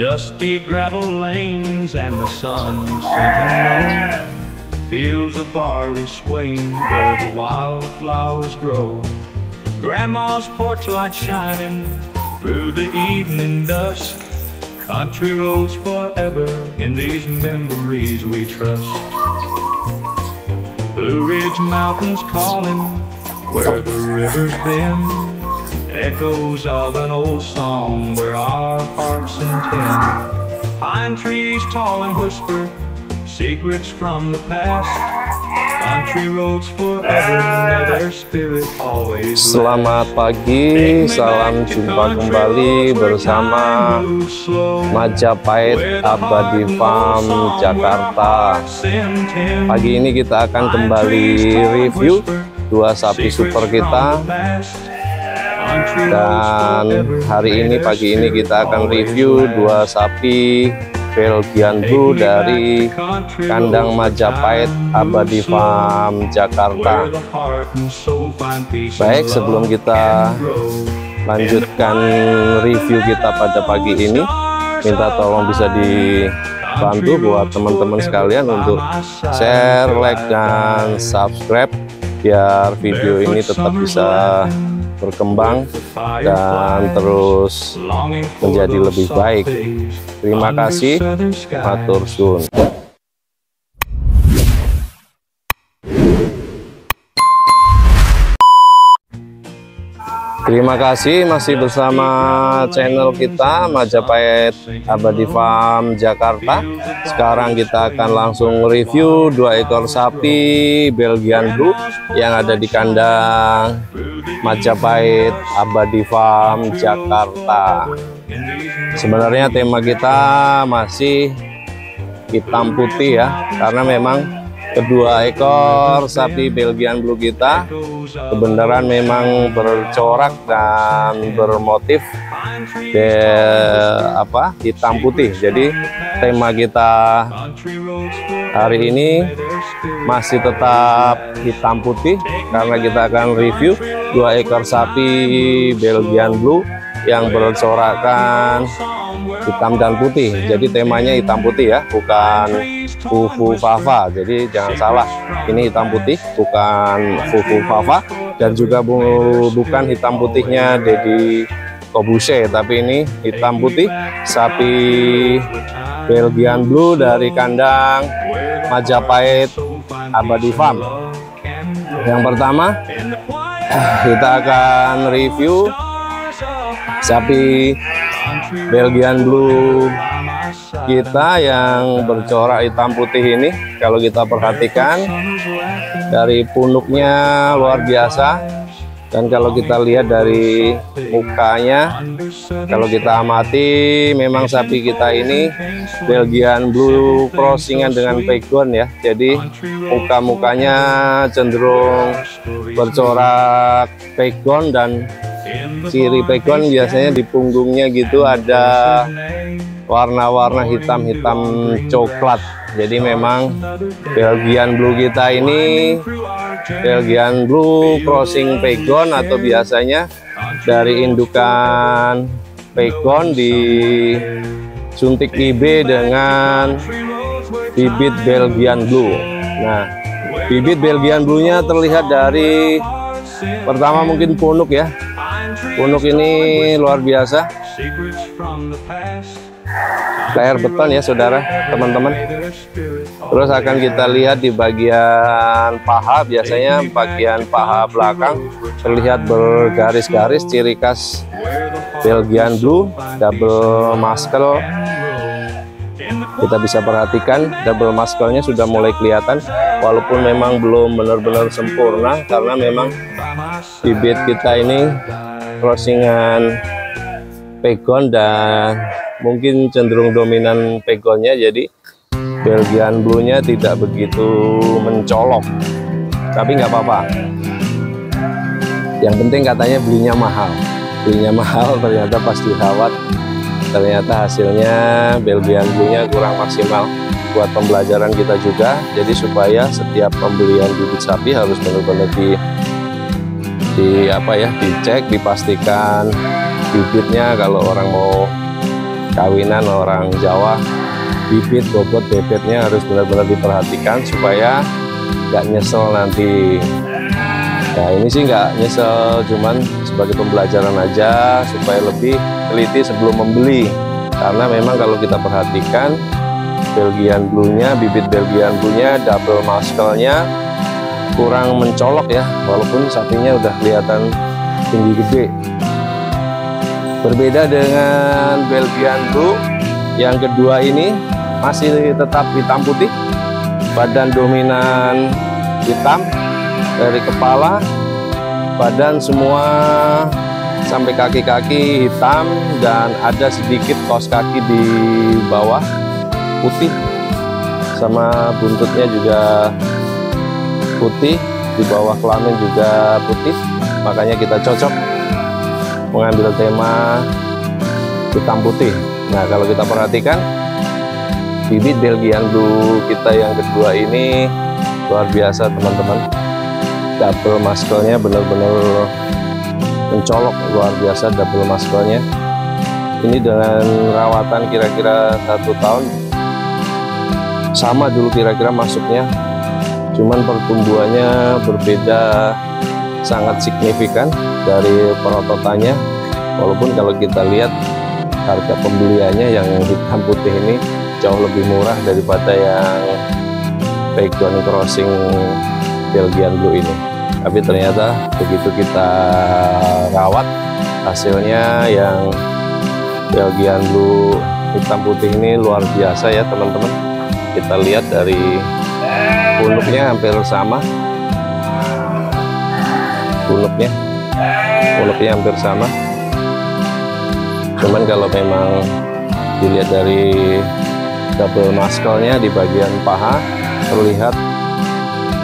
Dusty gravel lanes and the sun sinking low. Fields of barley swing where the wildflowers grow. Grandma's porch light shining through the evening dusk. Country roads forever in these memories we trust. Blue Ridge Mountains calling where the river's bend. Echoes of an old song where our hearts intend. Pine trees tall and whisper secrets from the past. Country roads forever, may their spirit always last. Selamat pagi, salam jumpa kembali bersama Majapahit Abadi Farm Jakarta. Pagi ini kita akan kembali review dua sapi super kita. Dan hari ini, pagi ini kita akan review dua sapi Belgian Blue dari kandang Majapahit Abadi Farm Jakarta. Baik, sebelum kita lanjutkan review kita pada pagi ini, minta tolong bisa dibantu buat teman-teman sekalian untuk share, like, dan subscribe biar video ini tetap bisa berkembang dan terus menjadi lebih baik. Terima kasih, matur suwun. Terima kasih masih bersama channel kita Majapahit Abadi Farm Jakarta. Sekarang kita akan langsung review dua ekor sapi Belgian Blue yang ada di kandang Majapahit Abadi Farm Jakarta. Sebenarnya tema kita masih hitam putih ya, karena memang kedua ekor sapi Belgian Blue kita kebenaran memang bercorak dan bermotif hitam putih. Jadi tema kita hari ini masih tetap hitam putih karena kita akan review dua ekor sapi Belgian Blue yang bercorakan hitam dan putih. Jadi temanya hitam putih ya, bukan fufu fafa. Jadi jangan salah, ini hitam putih bukan fufu fafa, dan juga bukan hitam putihnya Deddy Kobuse, tapi ini hitam putih sapi Belgian Blue dari kandang Majapahit Abadi Farm. Yang pertama kita akan review sapi Belgian Blue kita yang bercorak hitam putih ini. Kalau kita perhatikan dari punuknya luar biasa, dan kalau kita lihat dari mukanya, kalau kita amati, memang sapi kita ini Belgian Blue crossingan dengan Pegon ya. Jadi muka-mukanya cenderung bercorak Pegon, dan ciri Pegon biasanya di punggungnya gitu ada warna-warna hitam-hitam coklat. Jadi memang Belgian Blue kita ini Belgian Blue crossing Pegon, atau biasanya dari indukan Pegon disuntik IB dengan bibit Belgian Blue. Nah, bibit Belgian Blue-nya terlihat dari pertama mungkin punuk ya. Punuk ini luar biasa, layar beton ya saudara, teman-teman. Terus akan kita lihat di bagian paha, biasanya bagian paha belakang terlihat bergaris-garis, ciri khas Belgian Blue, double muscle. Kita bisa perhatikan double muscle-nya sudah mulai kelihatan, walaupun memang belum benar-benar sempurna karena memang bibit kita ini crossingan Pegon dan mungkin cenderung dominan Pegonnya, jadi Belgian Blue-nya tidak begitu mencolok. Tapi nggak apa-apa, yang penting katanya belinya mahal. Ternyata pas dirawat ternyata hasilnya Belgian Blue-nya kurang maksimal. Buat pembelajaran kita juga, jadi supaya setiap pembelian bibit sapi harus benar-benar dicek, dipastikan bibitnya. Kalau orang mau kawinan orang Jawa, bibit bobot bebeknya harus benar-benar diperhatikan supaya nggak nyesel nanti. Nah ini sih nggak nyesel, cuman sebagai pembelajaran aja supaya lebih teliti sebelum membeli. Karena memang kalau kita perhatikan Belgian Blue-nya, bibit Belgian Blue-nya, double muscle-nya kurang mencolok ya, walaupun sapinya udah kelihatan tinggi gede. Berbeda dengan Belgian Blue yang kedua ini masih tetap hitam putih, badan dominan hitam dari kepala, badan semua sampai kaki-kaki hitam, dan ada sedikit kaos kaki di bawah putih, sama buntutnya juga putih, di bawah kelamin juga putih. Makanya kita cocok mengambil tema hitam putih. Nah kalau kita perhatikan bibit Belgian Blue kita yang kedua ini luar biasa teman-teman, double muscle-nya benar-benar mencolok, luar biasa double muscle-nya. Ini dengan rawatan kira-kira 1 tahun, sama dulu kira-kira masuknya, cuman pertumbuhannya berbeda sangat signifikan dari perototannya. Walaupun kalau kita lihat harga pembeliannya yang hitam putih ini jauh lebih murah daripada yang background crossing Belgian Blue ini, tapi ternyata begitu kita rawat hasilnya yang Belgian Blue hitam putih ini luar biasa ya teman-teman. Kita lihat dari punuknya hampir sama, punuknya hampir sama, cuman kalau memang dilihat dari double muscle-nya di bagian paha, terlihat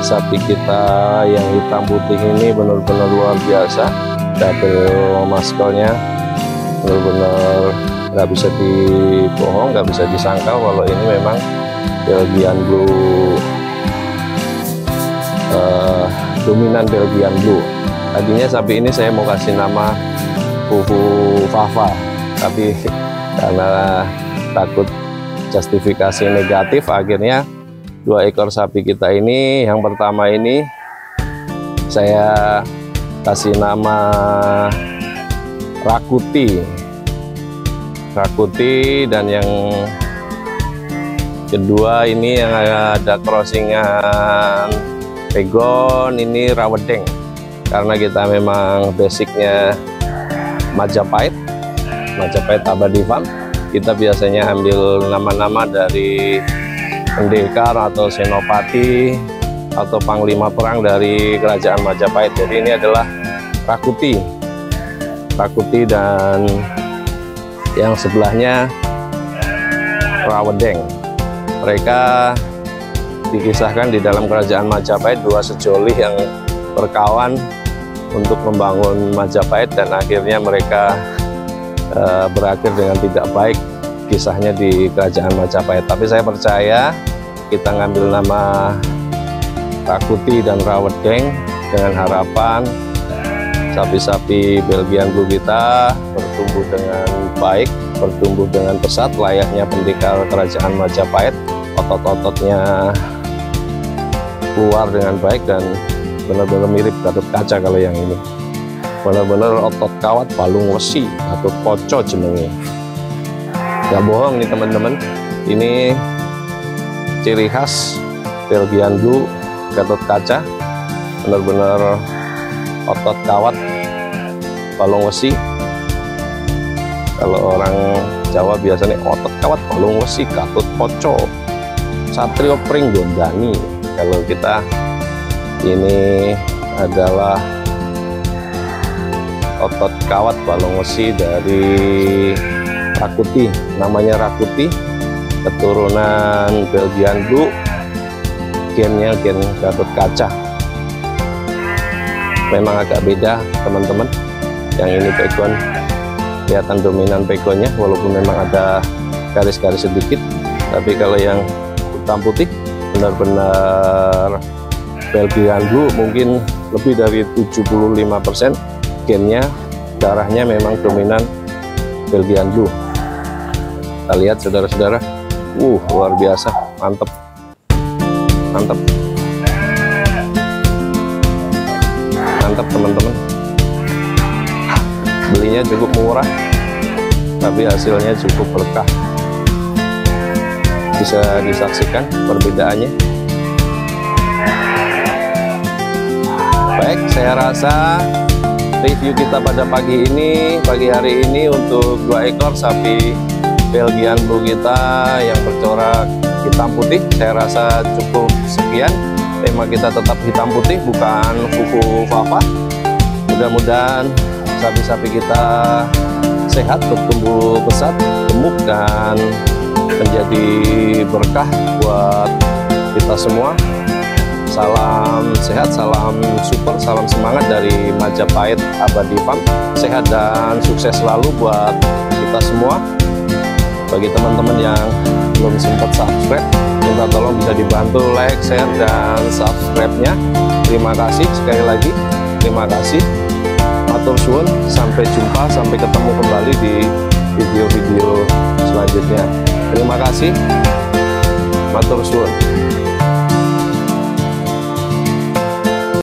sapi kita yang hitam putih ini benar-benar luar biasa. Double muscle-nya benar-benar nggak bisa dibohong, nggak bisa disangkal kalau ini memang Belgian Blue, dominan Belgian Blue. Tadinya sapi ini saya mau kasih nama Fufu Fafa, tapi karena takut justifikasi negatif, akhirnya 2 ekor sapi kita ini, yang pertama ini saya kasih nama Rakuti, dan yang kedua ini yang ada crossingan Pegon ini Rawedeng, karena kita memang basicnya Majapahit Abadi Farm. Kita biasanya ambil nama-nama dari pendekar atau senopati atau panglima perang dari kerajaan Majapahit. Jadi ini adalah Rakuti, dan yang sebelahnya Rawedeng. Mereka dikisahkan di dalam kerajaan Majapahit, 2 sejoli yang berkawan untuk membangun Majapahit, dan akhirnya mereka berakhir dengan tidak baik kisahnya di kerajaan Majapahit. Tapi saya percaya kita ngambil nama Rakuti dan Rawedeng dengan harapan sapi-sapi Belgian Blue kita bertumbuh dengan baik, bertumbuh dengan pesat layaknya pendekar kerajaan Majapahit. Otot-ototnya keluar dengan baik dan benar-benar mirip Gatot Kaca. Kalau yang ini benar-benar otot kawat balung wesi atau poco jenenge. Gak bohong nih teman-teman, ini ciri khas Belgian Blue Gatot Kaca, benar-benar otot kawat balung wesi. Kalau orang Jawa biasanya otot kawat balung wesi Gatot poco Satrio Pringgondani. Kalau kita ini adalah otot kawat balung wesi dari Rakuti, namanya Rakuti, keturunan Belgian Blue, gennya gen Gatot Kaca. Memang agak beda teman-teman, yang ini pegon kelihatan dominan pegonnya walaupun memang ada garis-garis sedikit, tapi kalau yang hitam putih benar-benar Belgian Blue, mungkin lebih dari 75% gennya, darahnya memang dominan Belgian Blue. Kita lihat saudara-saudara, luar biasa, mantep, mantep, mantep teman-teman. Belinya cukup murah, tapi hasilnya cukup berkah. Bisa disaksikan perbedaannya. Baik, saya rasa review kita pada pagi hari ini untuk 2 ekor sapi Belgian Blue kita yang bercorak hitam putih, saya rasa cukup sekian. Tema kita tetap hitam putih, bukan kuku Fafa. Mudah-mudahan sapi-sapi kita sehat, bertumbuh pesat, gemuk, dan menjadi berkah buat kita semua. Salam sehat, salam super, salam semangat dari Majapahit Abadi Farm. Sehat dan sukses selalu buat kita semua. Bagi teman-teman yang belum sempat subscribe, minta tolong bisa dibantu like, share, dan subscribe-nya. Terima kasih sekali lagi, terima kasih. Matur suwun, sampai jumpa, sampai ketemu kembali di video-video selanjutnya. Terima kasih, matur suwun.